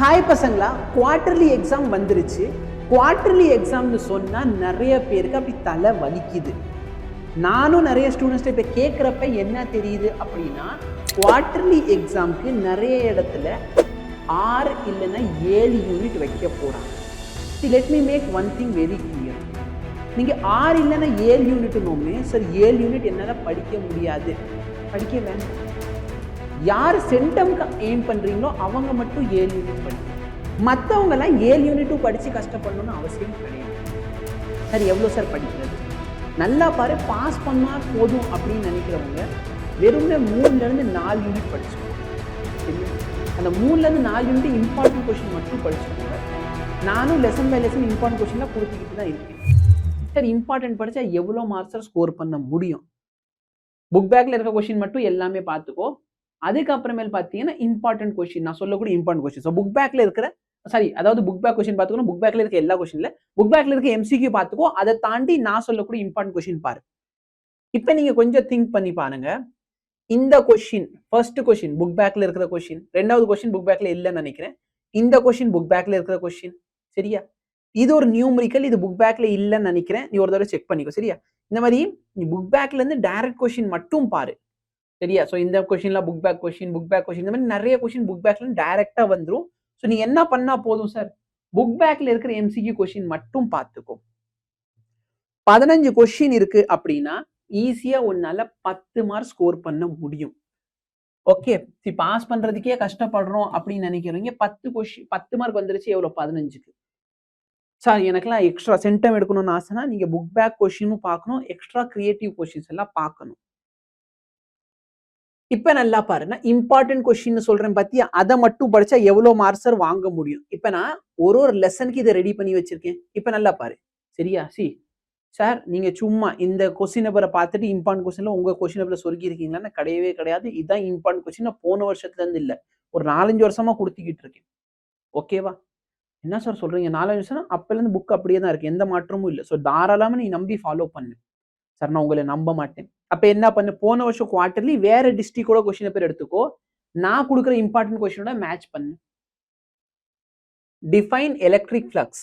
Hi பசங்களா, quarterly exam வந்துருச்சு. Quarterly எக்ஸாம்னு சொன்னால் நிறைய பேருக்கு அப்படி தலை வலிக்குது. நானும் நிறைய ஸ்டூடெண்ட்ஸ்ட்டு இப்போ கேட்குறப்ப என்ன தெரியுது அப்படின்னா, குவார்டர்லி எக்ஸாமுக்கு நிறைய இடத்துல 6 இல்லைன்னா 7 யூனிட் வைக்க போகிறாங்க. Let me make one thing very clear. நீங்கள் 6 இல்லைன்னா 7 யூனிட்னோமே சார் 7 யூனிட் என்னால் படிக்க முடியாது, படிக்க வேண்டாம். யார் சென்டம்க்கு எய்ம் பண்ணுறீங்களோ அவங்க மட்டும் 7 யூனிட் படிக்கணும். மற்றவங்கெல்லாம் 7 யூனிட்டும் படித்து கஷ்டப்படணும்னு அவசியம் கிடையாது. சார் எவ்வளோ சார் படிக்கிறது? நல்லா பாரு, பாஸ் பண்ணால் போதும் அப்படின்னு நினைக்கிறவங்க வெறும்னே 3லேருந்து 4 யூனிட் படிச்சுக்கோங்க. சரியா? அந்த 3லேருந்து 4 யூனிட் இம்பார்ட்டன்ட் கொஷின் மட்டும் படிச்சுக்கோங்க. நானும் லெசன் பை லெசன் இம்பார்ட்டன்ட் கொஷின்லாம் கொடுத்துக்கிட்டு தான் இருக்கேன். சார் இம்பார்ட்டன்ட் படித்தா எவ்வளோ மார்க்ஸாக ஸ்கோர் பண்ண முடியும்? புக் பேக்கில் இருக்க கொஷின் மட்டும் எல்லாமே பார்த்துக்கோ. அதுக்கப்புறமேல் பார்த்தீங்கன்னா இம்பார்ட்டன்ட் கொஸ்டின், நான் சொல்லக்கூடிய இம்பார்ட்டன்ட் கொஸ்டின். ஸோ புக் பேக்கில் இருக்கிற அதாவது புக் பேக் கொஸ்டின் பார்த்துக்கணும். புக் பேக்கில் இருக்க எல்லா கொஸ்டின்ல புக் பேக்கில் இருக்க எம்சிக்யூ பார்த்துக்கோ. அதை தாண்டி நான் சொல்லக்கூடிய இம்பார்ட்டன்ட் கொஸ்டின் பாரு. இப்போ நீங்கள் கொஞ்சம் திங்க் பண்ணி பாருங்க. இந்த கொஸ்டின் ஃபர்ஸ்ட் கொஸ்டின் புக் பேக்கில் இருக்கிற கொஸ்டின், ரெண்டாவது கொஸ்டின் புக் பேக்கில் இல்லைன்னு நினைக்கிறேன். இந்த கொஸ்டின் புக் பேக்கில் இருக்கிற கொஸ்டின். சரியா? இது ஒரு நியூமரிக்கல், இது புக் பேக்கில் இல்லைன்னு நினைக்கிறேன். நீ ஒரு தடவை செக் பண்ணிக்கோ. சரியா? இந்த மாதிரி நீ புக் பேக்ல இருந்து டைரக்ட் கொஸ்டின் மட்டும் பாரு. சரியா? ஸோ இந்த கொஸ்டின்லாம் புக் பேக் கொஸ்டின் இந்த மாதிரி நிறைய கொஸ்டின் புக் பேக்ல டைரக்டா வந்துடும். ஸோ நீ என்ன பண்ணா போதும் சார், புக் பேக்ல இருக்கிற எம்சிக்யூ கொஸ்டின் மட்டும் பார்த்துக்கோ. 15 கொஸ்டின் இருக்கு அப்படின்னா ஈஸியா உன்னால 10 மார்க் ஸ்கோர் பண்ண முடியும். ஓகே, பாஸ் பண்றதுக்கே கஷ்டப்படுறோம் அப்படின்னு நினைக்கிறீங்க. 10 மார்க் வந்துருச்சு, எவ்வளோ? 15க்கு. சார் எனக்குலாம் எக்ஸ்ட்ரா சென்டம் எடுக்கணும்னு ஆசைனா நீங்க புக் பேக் கொஸ்டினும் பார்க்கணும், எக்ஸ்ட்ரா கிரியேட்டிவ் கொஸ்டின்ஸ் எல்லாம் பார்க்கணும். இப்ப நல்லா பாருங்க, இம்பார்ட்டன்ட் கொஸ்டின் சொல்றேன் பத்தியா, அதை மட்டும் படிச்சா எவ்வளவு மார்க்ஸ் வாங்க முடியும்? இப்ப நான் ஒரு லெசனுக்கு இதை ரெடி பண்ணி வச்சிருக்கேன். இப்ப நல்லா பாரு. சரியா? சார் நீங்க சும்மா இந்த கொஸ்டின் நம்பரை பார்த்துட்டு இம்பார்ட்டன்ட் கொஸ்டின்ல உங்க கொஸ்டின் நம்பர்ல சொருகி இருக்கீங்களான்னு கிடையவே கிடையாது. இதுதான் இம்பார்ட்டன்ட் கொஸ்டின். போன வருஷத்துல இருந்து இல்ல, ஒரு 4-5 வருஷமா கொடுத்துக்கிட்டு இருக்கேன். ஓகேவா? என்ன சார் சொல்றீங்க? 4-5 வருஷம் அப்பல இருந்து புக் அப்படியே தான் இருக்கு, எந்த மாற்றமும் இல்லை. ஸோ தாராளமா நீ நம்பி ஃபாலோ பண்ணு. சார் நான் உங்களை நம்ப மாட்டேன். அப்ப என்ன பண்ணு, போன வருஷம் குவார்டர்லி வேற டிஸ்ட்ரிக்டோட கொஸ்டின் பேர் எடுத்துக்கோ, நான் கொடுக்குற இம்பார்ட்டன்ட் கொஸ்டினோட மேட்ச் பண்ணு. Define electric flux.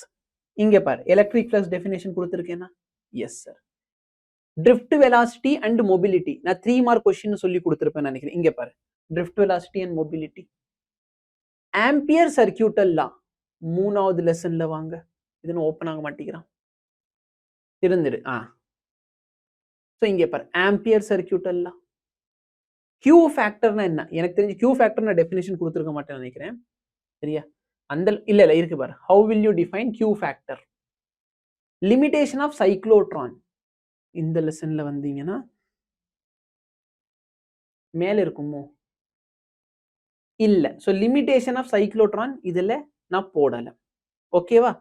இங்க பாரு, எலக்ட்ரிக் ஃப்ளக்ஸ் டெஃபினேஷன் கொடுத்துருக்கேனா? Yes sir. Drift velocity and mobility, நான் 3 மார்க் கொஸ்டின் சொல்லி கொடுத்துருப்பேன் நினைக்கிறேன். இங்க பாரு, drift velocity and mobility. Ampere circuital law 3வது லெசன்ல வாங்க. இதுன்னு ஓப்பன் ஆக மாட்டேங்கிறான், இருந்துடு. ஸோ இங்கே பாரு, ஆம்பியர் சர்க்கியூட்டல் லா. கியூ ஃபேக்டர்னா என்ன? எனக்கு தெரிஞ்சு கியூ ஃபேக்டர் நான் டெஃபினேஷன் கொடுத்துருக்க மாட்டேன்னு நினைக்கிறேன். சரியா? அந்த இல்ல இருக்கு பாரு. How will you define Q factor? Limitation of cyclotron. இந்த லெசன்ல வந்தீங்கன்னா மேல இருக்குமோ? இல்ல. ஸோ லிமிடேஷன் ஆஃப் சைக்ளோட்ரான் இதுல நான் போடல. ஓகேவா?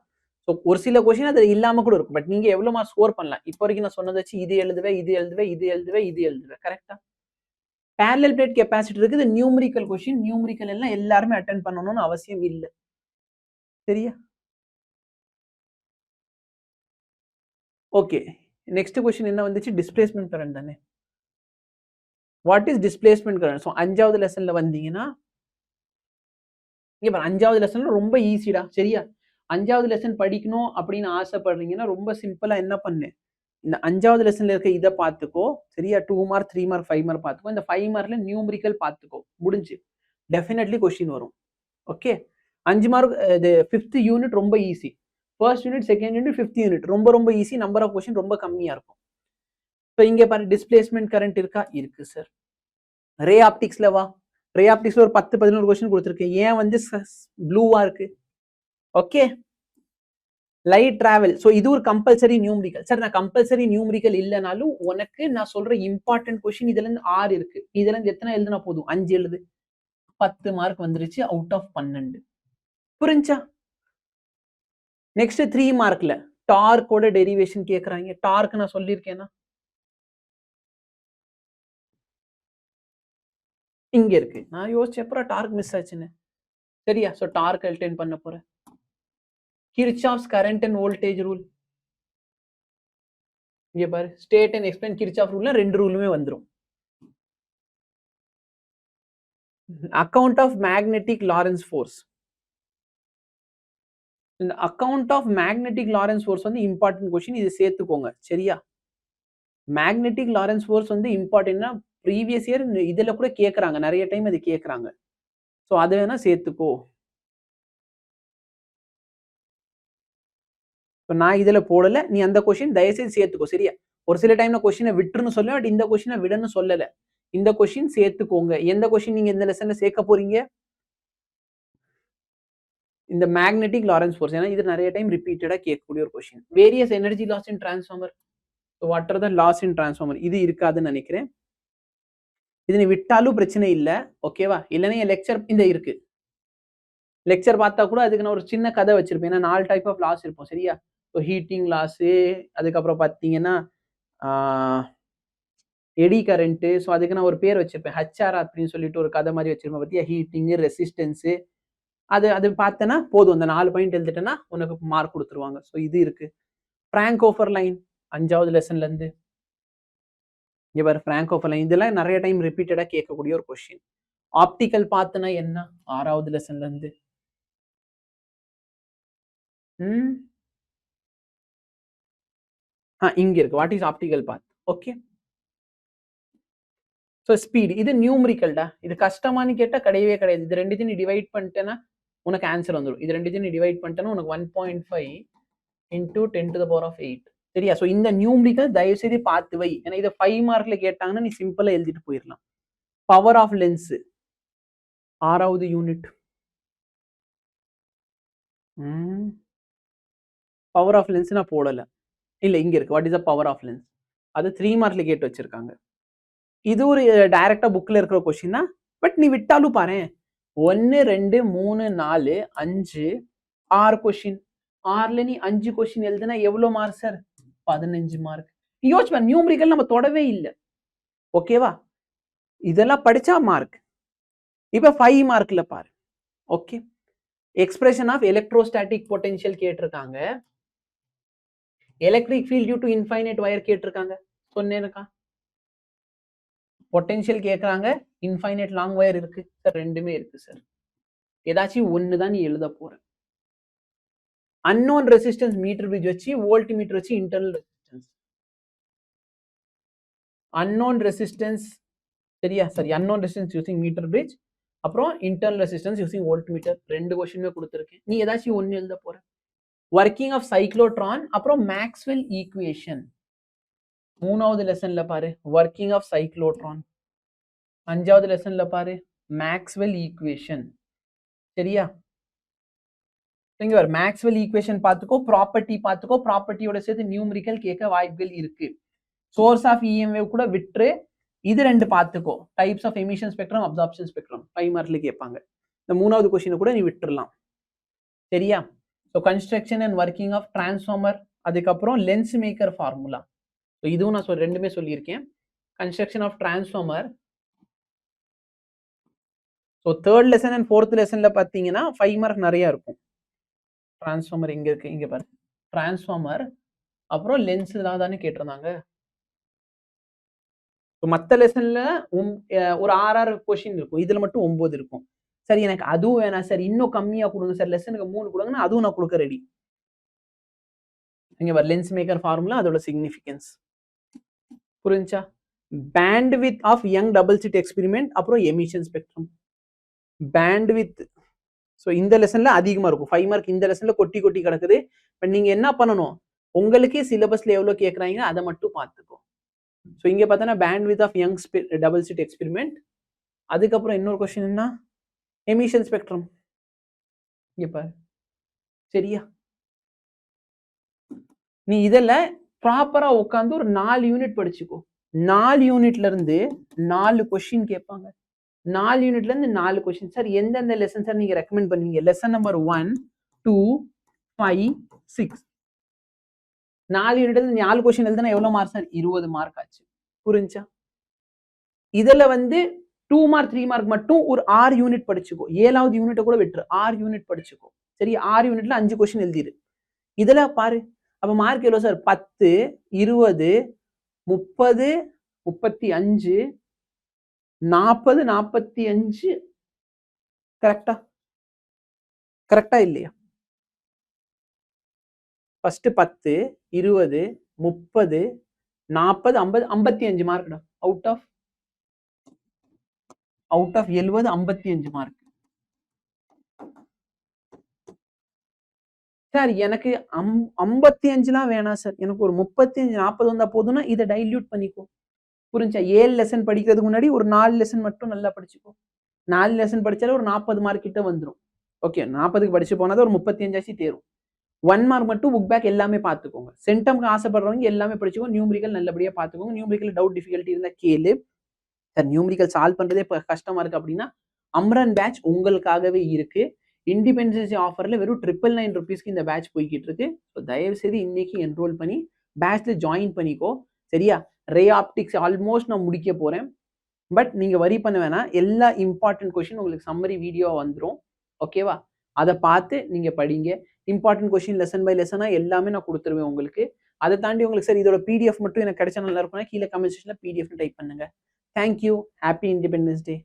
ஸோ ஒரு சில கொஸ்டின் அது இல்லாம கூட இருக்கும். பட் நீங்க எவ்வளவு மார்க் ஸ்கோர் பண்ணலாம்? இப்போ வரைக்கும் நான் சொன்னதை வச்சு இது எழுதுவேன், இது எழுதுவேன், இது எழுதுவேன், இது எழுதுவேன். கரெக்டா? parallel plate கெப்பாசிட்டர் இருக்குது, நியூமரிக்கல் கொஸ்டின். நியூமரிக்கல் எல்லாம் எல்லாருமே அட்டென்ட் பண்ணணும்னு அவசியம் இல்லை. சரியா? ஓகே, நெக்ஸ்ட் கொஸ்டின் என்ன வந்துச்சு? டிஸ்பிளேஸ்மென்ட் கரண்ட் தானே. What is displacement current? So 5வது லெசன்ல வந்தீங்கன்னா இங்க பாரு, 5வது லெசன்ல ரொம்ப ஈஸிடா. சரியா? 5வது லெசன் படிக்கணும் அப்படின்னு ஆசைப்படுறீங்கன்னா ரொம்ப சிம்பிளா என்ன பண்ணு, இந்த 5வது லெசன்ல இருக்க இதை பார்த்துக்கோ. சரியா? 2 மார்க் 3 மார்க் 5 மார்க் பார்த்துக்கோ. இந்த 5 மார்க்ல நியூமரிக்கல் பார்த்துக்கோ. முடிஞ்சு டெஃபினெட்லி கொஸ்டின் வரும். Okay, 5 mark. இது 5th யூனிட் ரொம்ப easy. First unit, second unit, 5th unit ரொம்ப ரொம்ப ஈஸி. நம்பர் ஆஃப் கொஸ்டின் ரொம்ப கம்மியா இருக்கும். ஸோ இங்க பாரு, டிஸ்பிளேஸ்மென்ட் கரண்ட் இருக்கா? இருக்கு சார். ரே ஆப்டிக்ஸ்ல வா. ரே ஆப்டிக்ஸ்ல ஒரு 10-11 கொஸ்டின் கொடுத்துருக்கேன். ஏன் வந்து ப்ளூவா இருக்கு? Okay, light travel. ஸோ இது ஒரு கம்பல்சரி நியூமரிக்கல். சார் நான் கம்பல்சரி நியூமரிக்கல் இல்லைனாலும் உனக்கு நான் சொல்ற இம்பார்ட்டன்ட் கொஸ்டின் இதுல இருந்து 6 இருக்கு. இதுல இருந்து எத்தனை எழுதுனா போதும்? 5 எழுது. 10 மார்க் வந்துருச்சு அவுட் ஆஃப் 12. புரிஞ்சா? நெக்ஸ்ட் 3 மார்க்ல டார்க்கோட டெரிவேஷன் கேக்குறாங்க. டார்க் நான் சொல்லியிருக்கேனா? இங்க இருக்கு. நான் யோசிச்சப்ப டார்க் மிஸ் ஆச்சுன்னு. சரியா? ஸோ டார்க் அல்டென் பண்ண போறேன். Kirchhoff's current and voltage rule. இங்க பாரு, ஸ்டேட் அண்ட் எக்ஸ்பிளைன் கிர்ச்சாஃப் ரூல்ல 2 ரூலுமே வந்துரும். Account of magnetic Lorentz force. இந்த account of magnetic Lorentz force வந்து இம்பார்ட்டன்ட் கொஸ்டின், இது சேர்த்துக்கோங்க சரியா. மேக்னெட்டிக் லாரன்ஸ் ஃபோர்ஸ் வந்து இம்பார்ட்டன்ட்னா ப்ரீவியஸ் இயர் இதுல கூட கேட்கறாங்க, நிறைய டைம் அது கேட்கறாங்க. ஸோ அதை வேணா சேர்த்துக்கோ. இப்போ நான் இதுல போடல, நீ அந்த கொஸ்டின் தயவுசெய்து சேர்த்துக்கோ சரியா. ஒரு சில டைம்ல கொஸ்டினை விட்டுருன்னு சொல்ல, பட் இந்த கொஸ்டினை விடன்னு சொல்லல. இந்த கொஸ்டின் சேர்த்துக்கோங்க. எந்த கொஸ்டின் நீங்க இந்த லெசன்ல சேர்க்க போறீங்க? இந்த மேக்னெட்டிக் லாரன்ஸ் ஃபோர்ஸ். ஏன்னா இது நிறைய டைம் ரிப்பீட்டடா கேட்கக்கூடிய ஒரு question. Various energy loss in transformer. What are the loss in transformer? இது இருக்காதுன்னு நினைக்கிறேன். இது நீ விட்டாலும் பிரச்சனை இல்லை ஓகேவா. இல்லைன்னா என் லெக்சர் இந்த இருக்கு, லெக்சர் பார்த்தா கூட அதுக்கு நான் ஒரு சின்ன கதை வச்சிருப்பேன். ஏன்னா 4 டைப் ஆஃப் லாஸ் இருப்போம் சரியா. ஸோ ஹீட்டிங் லாஸு, அதுக்கப்புறம் பார்த்தீங்கன்னா எடி கரண்ட்டு. ஸோ அதுக்கு நான் ஒரு பேர் வச்சிருப்பேன், ஹச்ஆர் அப்படின்னு சொல்லிட்டு ஒரு கதை மாதிரி வச்சிருப்பேன் பத்தியா. ஹீட்டிங்கு, ரெசிஸ்டன்ஸு, அது பார்த்தேன்னா போதும். அந்த 4 பாயிண்ட் எழுதிட்டேன்னா உனக்கு மார்க் கொடுத்துருவாங்க. ஸோ இது இருக்கு. ஃப்ராங்கோஃபர் லைன் 5வது லெசன்ல இருந்து இவர் ஃப்ராங்கோஃபர் லைன், இதெல்லாம் நிறைய டைம் ரிப்பீட்டடா கேட்கக்கூடிய ஒரு கொஸ்டின். ஆப்டிக்கல் பாத்துனா என்ன 6வது லெசன்ல இருந்து. இங்க இருக்கு, what is optical path. Okay. So speed இது நியூமரிக்கல்டா. இது கஷ்டமானு கேட்டா கிடையவே கிடையாது. இது ரெண்டுத்தையும் நீ டிவைட் பண்ணிட்டேன்னா உனக்கு ஆன்சர் வந்துடும். இது ரெண்டுத்தையும் நீ டிவைட் பண்ணிட்டேன்னா உனக்கு 1.5 into 10⁸ சரியா. ஸோ இந்த நியூமரிக்கல் தயவு செய்து பார்த்து வை. ஏன்னா இதை 5 மார்க்ல கேட்டாங்கன்னா நீ சிம்பிளா எழுதிட்டு போயிடலாம். பவர் ஆஃப் லென்ஸ் 6வது யூனிட். பவர் ஆஃப் லென்ஸ் நான் போடல. இல்ல இங்க இருக்கு, what is the power of lens. அது 3 மார்க்ல கேட்டு வச்சிருக்காங்க. இது ஒரு டைரக்டா புக்ல இருக்கிற கொஸ்டின் தான், பட் நீ விட்டாலும் பாரு. 1 2 3 4 5 6 கொஸ்டின். 6ல நீ 5 கொஸ்டின் எழுதுனா எவ்வளவு மார்க் சார்? 15 மார்க். யோசிச்சு நியூமரிக்கல் நம்ம தொடவே இல்லை ஓகேவா. இதெல்லாம் படிச்சா மார்க். இப்ப 5 மார்க்ல பாரு. Okay. Expression of electrostatic potential கேட்டிருக்காங்க. Electric field due to infinite wire கேட்டிருக்காங்க. சொன்னேன்க்கா. பொட்டன்ஷியல் கேட்கறாங்க, இன்ஃபைனைட் லாங் வயர் இருக்கு சார். ரெண்டுமே இருக்கு சார். ஏதாச்சும் ஒன்று தான் நீ எழுத போற. அன்னோன் ரெசிஸ்டன்ஸ் மீட்டர் பிரிட்ஜ் வச்சு, வோல்ட் மீட்டர் வச்சு இன்டர்னல் ரெசிஸ்டன்ஸ். அன்னோன் ரெசிஸ்டன்ஸ் சரியா. சரி, unknown resistance using meter bridge, அப்புறம் internal resistance using voltmeter. 2 கொஸ்டினுமே கொடுத்துருக்கேன். நீ ஏதாச்சும் ஒன்று எழுத போற. ஒர்க்கிங் ஆஃப் சைக்ளோட்ரான், அப்புறம் மேக்ஸ்வெல் ஈக்குவேஷன் 3வது லெசன்ல பாரு. ஒர்க்கிங் ஆஃப் சைக்ளோட்ரான் 5வது லெசன்ல பாரு. மேக்ஸ்வெல் ஈக்குவேஷன் சரியா. இங்க பாரு, மேக்ஸ்வெல் ஈக்குவேஷன் பார்த்துக்கோ, ப்ராப்பர்ட்டி பார்த்துக்கோ. ப்ராப்பர்ட்டியோட சேர்த்து நியூமரிக்கல் கேட்க வாய்ப்புகள் இருக்கு. சோர்ஸ் ஆஃப் இஎம் வேவ் கூட விட்டுரு. இது 2 பார்த்துக்கோ. Types of emission spectrum, absorption spectrum 5 மார்க்ல கேட்பாங்க. இந்த 3வது கொஸ்டினை கூட நீ விட்டுறலாம் சரியா. So construction and working of transformer, அதுக்கப்புறம் லென்ஸ் மேக்கர் ஃபார்முலா. ஸோ இதுவும் நான் ரெண்டுமே சொல்லியிருக்கேன். Construction of transformer. So 3rd lesson and 4th லெசன்ல பார்த்தீங்கன்னா 5 மார்க் நிறைய இருக்கும். டிரான்ஸ்ஃபார்மர் இங்க இருக்கு, இங்க பாரு. டிரான்ஸ்ஃபார்மர் அப்புறம் லென்ஸ் தானே கேட்டிருந்தாங்க. மற்ற லெசன்ல ஒரு 6 கொஸ்டின் இருக்கும், இதுல மட்டும் 9 இருக்கும். சரி, எனக்கு அதுவும் வேணாம் சார், இன்னும் கம்மியா கொடுங்க சார், லெசனுக்கு 3 கொடுங்கன்னா அதுவும் நான் கொடுக்க ரெடி. இங்க பாரு, லென்ஸ் மேக்கர் ஃபார்முலா, அதோட சிக்னிஃபிகன்ஸ் புரிஞ்சா. Bandwidth of Young double slit experiment, அப்புறம் எமிஷன் ஸ்பெக்ட்ரம். பேண்ட்வித் ஸோ இந்த லெசன்ல அதிகமா இருக்கும். 5 மார்க் இந்த லெசன்ல கொட்டி கொட்டி கிடக்குது. பட் நீங்க என்ன பண்ணணும், உங்களுக்கே சிலபஸ்ல எவ்வளவு கேட்கறாங்க அதை மட்டும் பார்த்துக்கோ. ஸோ இங்க பார்த்தோன்னா bandwidth of Young double slit experiment. அதுக்கப்புறம் இன்னொரு கொஸ்டின் என்ன, எமிஷன் ஸ்பெக்ட்ரம். இங்க பாரு சரியா. நீ இதெல்லாம் ப்ராப்பரா உட்காந்து ஒரு 4 யூனிட் படிச்சுக்கோ. 4 யூனிட்ல இருந்து 4 கொஸ்டின் கேட்பாங்க. 4 யூனிட்ல இருந்து 4 கொஸ்டின். சார் எந்தெந்த லெசன் சார் நீங்க ரெக்கமெண்ட் பண்ணுவீங்க? Lesson number 1, 2, 5, 6. 4 யூனிட்ல இருந்து 4 கொஸ்டின் எழுதுனா எவ்வளவு மார்க் சார்? 20 மார்க் ஆச்சு. புரிஞ்சா? இதுல வந்து 2 மார்க் 3 மார்க் மட்டும் ஒரு 6 யூனிட் படிச்சுக்கோ. 7வது யூனிட்டை கூட விட்டுரு, 6 யூனிட் படிச்சுக்கோ. சரி, 6 யூனிட்ல 5 கொஸ்டின் எழுதிரு. இதுல பாரு, அப்ப மார்க் எவ்வளவு சார்? 10, 20, 30, 35, 40, 45. கரெக்டா? கரெக்டா இல்லையா? ஃபர்ஸ்ட் 10, 20, 30, 40, 50, 55 மார்க்டா. Out of 70, 55 mark. சார் எனக்கு 55லாம் வேணாம் சார், எனக்கு ஒரு 35, 40 வந்தா போதும்னா இதை டைல்யூட் பண்ணிக்கோ. புரிஞ்சா? 7 லெசன் படிக்கிறதுக்கு முன்னாடி ஒரு 4 லெசன் மட்டும் நல்லா படிச்சுக்கோ. 4 லெசன் படிச்சாலே ஒரு 40 மார்க் கிட்ட வந்துடும். ஓகே, 40க்கு படிச்சு போனாதான் ஒரு 35 தேரும். 1 மார்க் மட்டும் புக் பேக் எல்லாமே பார்த்துக்கோங்க. சென்டம்க்கு ஆசைப்படுறவங்க எல்லாமே படிச்சுக்கோ. நியூமரிக்கல் நல்லபடியா பார்த்துக்கோங்க. நியூமரிக்கல் டவுட் டிஃபிகல்ட்டி இருந்தா கேளு. சார் நியூமரிக்கல் சால்வ் பண்றதே இப்போ கஷ்டமா இருக்கு அப்படின்னா அம்ரன் பேட்ச் உங்களுக்காகவே இருக்கு. இண்டிபெண்டன்ஸ் ஆஃபர்ல வெறும் 999 ருபீஸ்க்கு இந்த பேட்ச் போய்கிட்டு இருக்கு. ஸோ தயவு செய்து இன்னைக்கு என்ரோல் பண்ணி பேட்ச்ல ஜாயின் பண்ணிக்கோ. சரியா? ரே ஆப்டிக்ஸ் ஆல்மோஸ்ட் நான் முடிக்க போறேன். பட் நீங்க வரி பண்ண வேணாம், எல்லா இம்பார்ட்டன்ட் கொஸ்டின் உங்களுக்கு சம்மரி வீடியோ வந்துடும். ஓகேவா? அதை பார்த்து நீங்க படிங்க. இம்பார்ட்டன்ட் கொஸ்டின் லெசன் பை லெசனா எல்லாமே நான் கொடுத்துருவேன் உங்களுக்கு. அதை தாண்டி உங்களுக்கு சார் இதோட பிடிஎஃப் மட்டும் எனக்கு கிடைச்சா நல்லா இருக்கும்னா கீழே கமெண்ட் செக்ஷன்ல பிடிஎஃப் டைப் பண்ணுங்க. தேங்க்யூ. Happy independence day.